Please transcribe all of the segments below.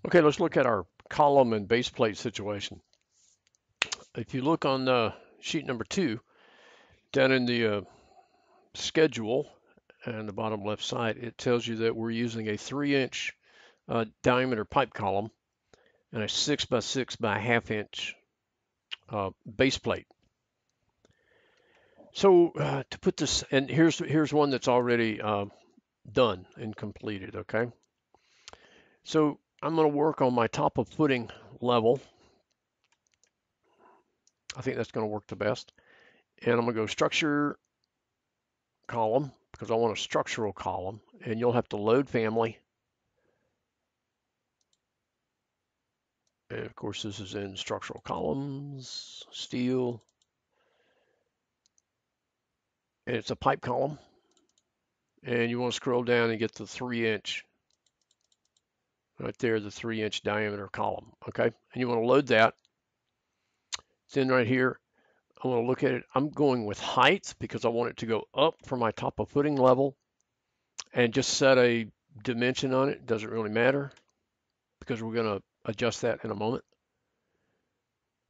Okay, let's look at our column and base plate situation. If you look on sheet number 2, down in the schedule and the bottom left side, it tells you that we're using a 3-inch diameter pipe column and a 6 by 6 by ½ inch base plate. So to put this, and here's one that's already done and completed. Okay, so I'm going to work on my top of footing level. I think that's going to work the best. And I'm going to go structure column because I want a structural column, and you'll have to load family. And of course, this is in structural columns, steel, and it's a pipe column. And you want to scroll down and get the 3-inch right there, the 3-inch diameter column. Okay, and you want to load that. It's in right here. I want to look at it. I'm going with height because I want it to go up from my top of footing level, and just set a dimension on it. It doesn't really matter because we're going to adjust that in a moment.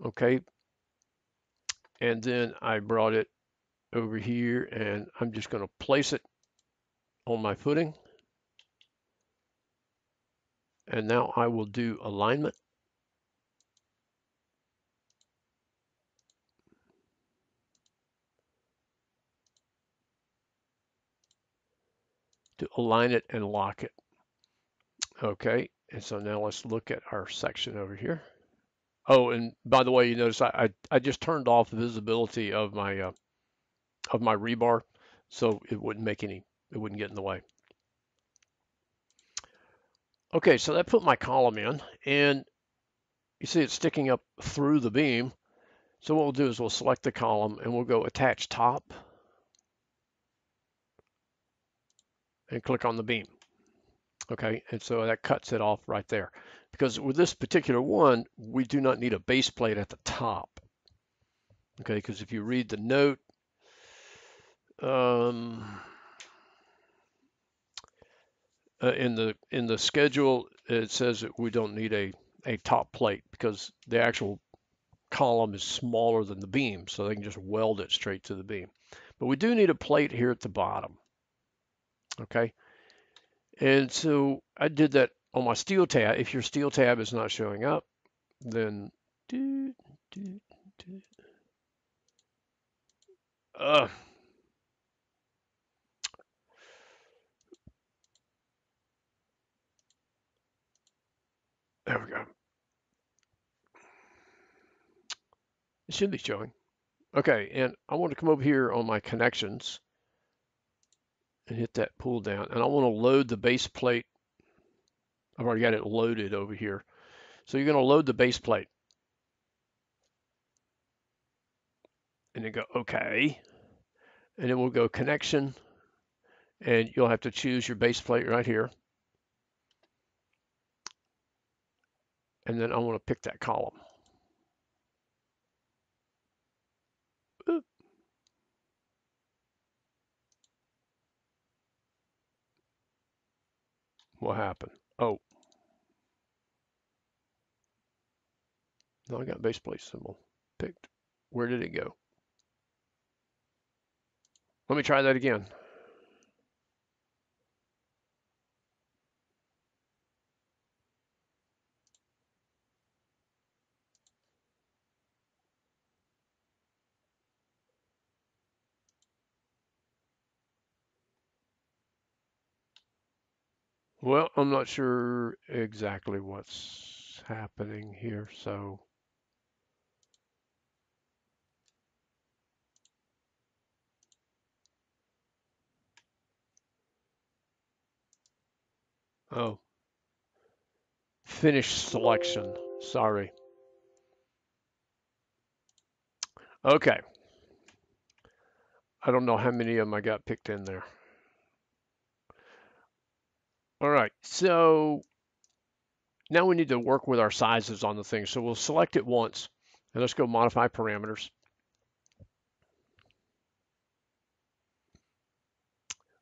Okay, and then I brought it over here, and I'm just going to place it on my footing. And now I will do alignment. To align it and lock it. Okay, and so now let's look at our section over here. Oh, and by the way, you notice I just turned off the visibility of my rebar, so it wouldn't get in the way. Okay, so that put my column in, and you see it's sticking up through the beam. So what we'll do is we'll select the column and we'll go attach top and click on the beam. Okay, and so that cuts it off right there. Because with this particular one, we do not need a base plate at the top. Okay, because if you read the note, in the schedule, it says that we don't need a top plate because the actual column is smaller than the beam, so they can just weld it straight to the beam. But we do need a plate here at the bottom. Okay, and so I did that on my steel tab. If your steel tab is not showing up, then uh, there we go. It should be showing. Okay, and I want to come over here on my connections and hit that pull down, and I want to load the base plate. I've already got it loaded over here. So you're going to load the base plate. And then go OK. And then we'll go connection, and you'll have to choose your base plate right here. And then I want to pick that column. Oop. What happened? Oh, no, I got base plate symbol picked. Where did it go? Let me try that again. Well, I'm not sure exactly what's happening here, so oh, finish selection. Sorry. Okay. I don't know how many of them I got picked in there. All right, so now we need to work with our sizes on the thing. So we'll select it once, and let's go modify parameters.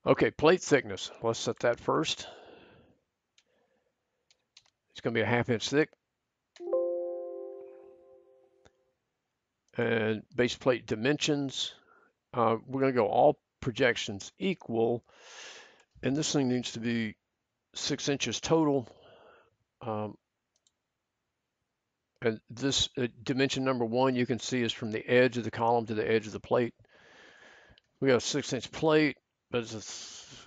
Okay, plate thickness. Let's set that first. going to be a 1/2 inch thick. And base plate dimensions, we're going to go all projections equal, and this thing needs to be 6 inches total. And this dimension number 1 you can see is from the edge of the column to the edge of the plate. We got a 6-inch plate, but it's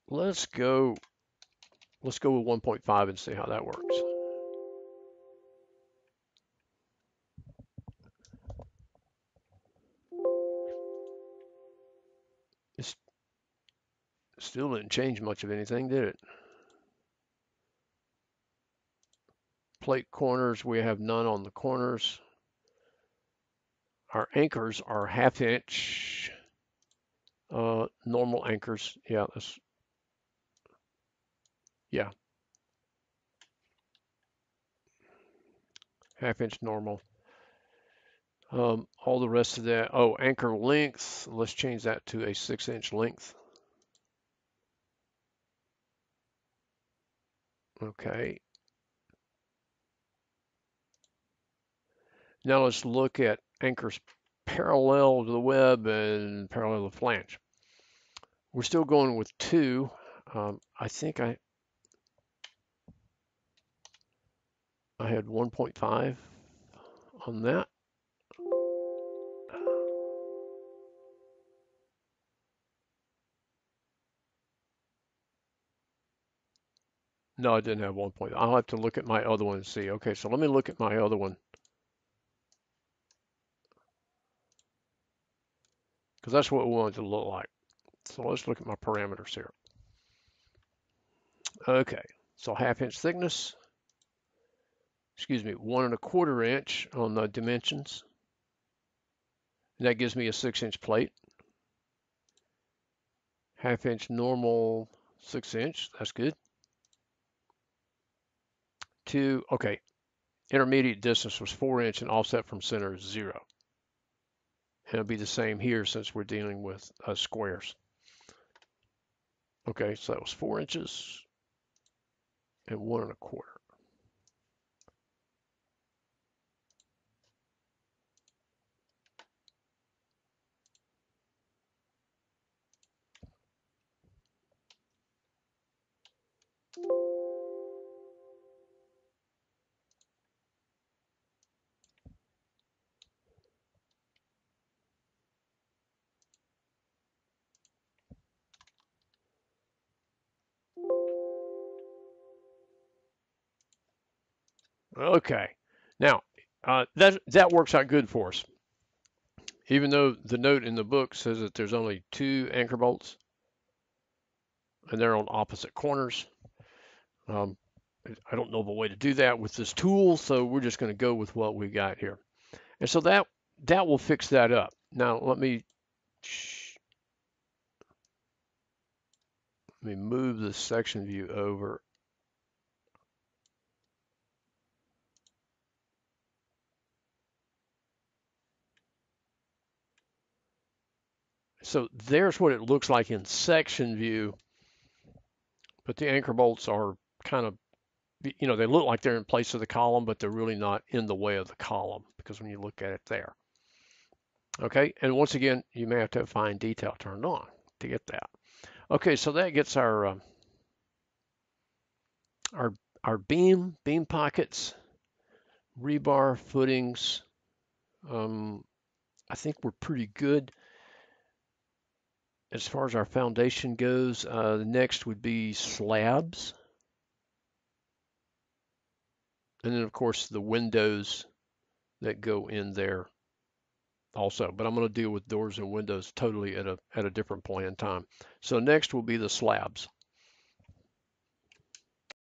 let's go with 1.5 and see how that works. It still didn't change much of anything, did it? Plate corners, we have none on the corners. Our anchors are 1/2 inch normal anchors. Yeah, yeah, 1/2 inch normal. All the rest of that. Oh, anchor length. Let's change that to a 6-inch length. Okay. Now let's look at anchors parallel to the web and parallel to the flange. We're still going with 2. I think I had 1.5 on that. No, I didn't have 1.5. I'll have to look at my other one and see. Okay, so let me look at my other one, because that's what we want it to look like. So let's look at my parameters here. Okay, so 1/2 inch thickness, excuse me, 1 1/4 inch on the dimensions. And that gives me a 6-inch plate. 1/2 inch normal, 6-inch, that's good. 2, okay, intermediate distance was 4 inch and offset from center is 0. And it'll be the same here since we're dealing with squares. Okay, so that was 4 inches and 1 1/4. Okay, now that works out good for us. Even though the note in the book says that there's only 2 anchor bolts and they're on opposite corners. I don't know of a way to do that with this tool, so we're just going to go with what we got here. And so that will fix that up. Now let me move the section view over. So there's what it looks like in section view, but the anchor bolts are kind of, they look like they're in place of the column, but they're really not in the way of the column because when you look at it there. Okay, and once again, you may have to have fine detail turned on to get that. Okay, so that gets our beam pockets, rebar footings. I think we're pretty good as far as our foundation goes. The next would be slabs. And then of course the windows that go in there also, but I'm going to deal with doors and windows totally at a different point in time. So next will be the slabs.